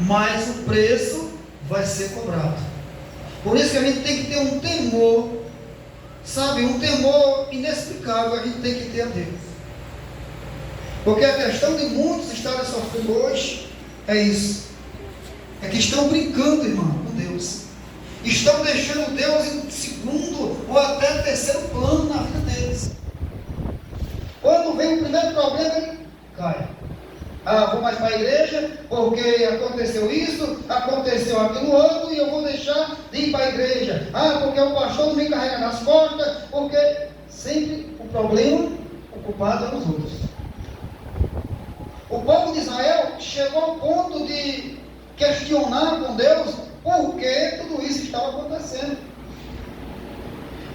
mas o preço vai ser cobrado. Por isso que a gente tem que ter um temor, sabe, um temor inexplicável a gente tem que ter a Deus. Porque a questão de muitos estarem sofrendo hoje é isso. É que estão brincando, irmão, com Deus. Estão deixando Deus em segundo ou até terceiro plano na vida deles. Quando vem o primeiro problema, ele cai. Vou mais para a igreja, porque aconteceu isso, aconteceu aquilo outro, e eu vou deixar de ir para a igreja. Porque o pastor não me carrega nas costas, porque sempre o problema, o culpado é os outros. O povo de Israel chegou ao ponto de questionar com Deus por que tudo isso estava acontecendo.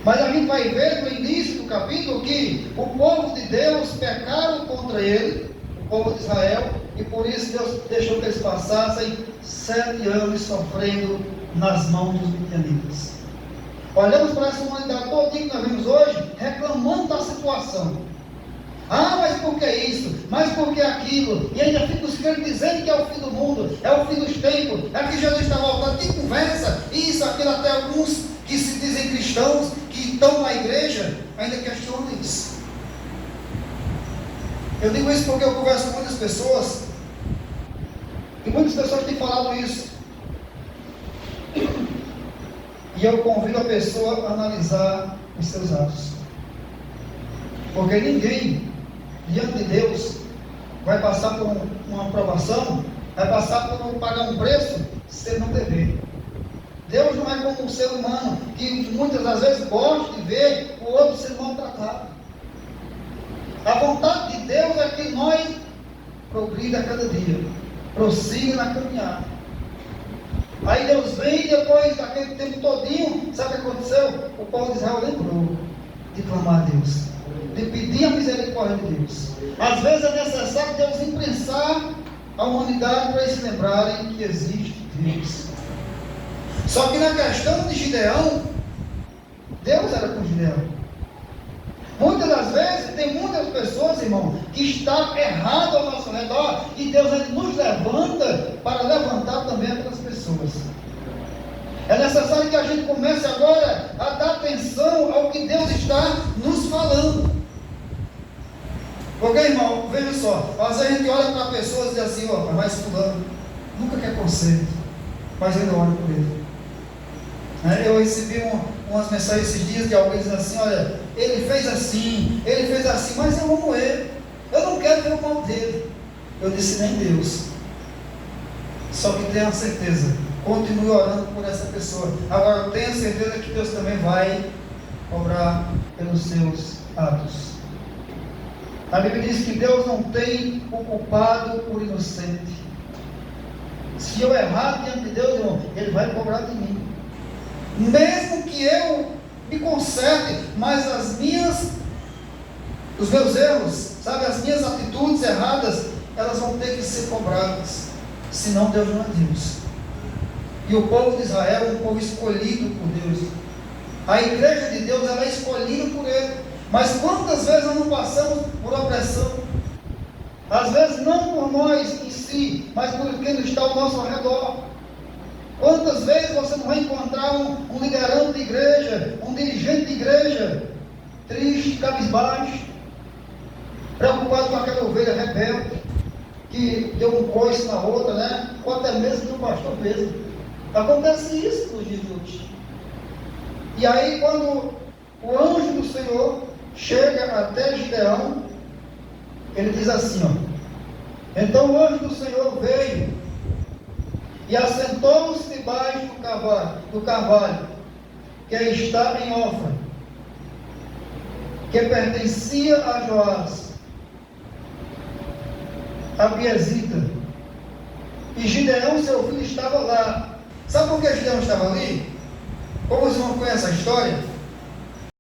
Mas a gente vai ver no início do capítulo que o povo de Deus pecaram contra ele, o povo de Israel, e por isso Deus deixou que eles passassem 7 anos sofrendo nas mãos dos midianitas. Olhamos para essa humanidade toda que nós vemos hoje, reclamando da situação. Mas por que isso? Mas por que aquilo? E ainda fica os crentes dizendo que é o fim do mundo, é o fim dos tempos, é que Jesus está voltando. Que conversa, isso, aquilo, até alguns que se dizem cristãos, que estão na igreja, ainda questionam isso. Eu digo isso porque eu converso com muitas pessoas, e muitas pessoas têm falado isso. E eu convido a pessoa a analisar os seus atos. Porque ninguém, diante de Deus, vai passar por uma aprovação, vai passar por pagar um preço, sem não dever. Deus não é como um ser humano, que muitas das vezes gosta de ver o outro ser maltratado. A vontade de Deus é que nós progrida a cada dia, prossiga na caminhada. Aí Deus vem, depois daquele tempo todinho, sabe o que aconteceu? O povo de Israel lembrou de clamar a Deus, de pedir a misericórdia de Deus. Às vezes é necessário Deus imprensar a humanidade para eles lembrarem que existe Deus. Só que na questão de Gideão, Deus era com Gideão. Muitas das vezes tem muitas pessoas, irmão, que estão erradas ao nosso redor, e Deus ele nos levanta para levantar também aquelas pessoas. É necessário que a gente comece agora a dar atenção ao que Deus está nos falando. Porque, irmão, veja só, às vezes a gente olha para pessoas e diz assim, mas fulano nunca quer conserto, mas eu ainda olho por ele. Eu recebi umas mensagens esses dias de alguém dizendo assim, olha, ele fez assim, mas eu amo ele, eu não quero ver o mal dele. Eu disse, nem Deus. Só que tenha certeza, continue orando por essa pessoa. Agora, eu tenho certeza que Deus também vai cobrar pelos seus atos. A Bíblia diz que Deus não tem o culpado por inocente. Se eu errar diante de Deus, irmão, Ele vai cobrar de mim. Mesmo que eu me conserte, mas os meus erros, sabe, as minhas atitudes erradas, elas vão ter que ser cobradas. Senão Deus não é Deus. E o povo de Israel é um povo escolhido por Deus. A igreja de Deus, ela é escolhida por Ele. Mas quantas vezes nós não passamos por opressão? Às vezes não por nós em si, mas por quem está ao nosso redor. Quantas vezes você não vai encontrar um liderante de igreja, um dirigente de igreja, triste, cabisbaixo, preocupado com aquela ovelha rebelde, que deu um coice na outra, né? Ou até mesmo no pastor mesmo. Acontece isso nos dias de hoje. E aí, quando o anjo do Senhor chega até Gideão, ele diz assim, então o anjo do Senhor veio e assentou-se debaixo do carvalho que está em Ofra, que pertencia a Joás, a Biezita, e Gideão, seu filho, estava lá. Sabe por que Gideão estava ali? Como os irmãos conhecem a história?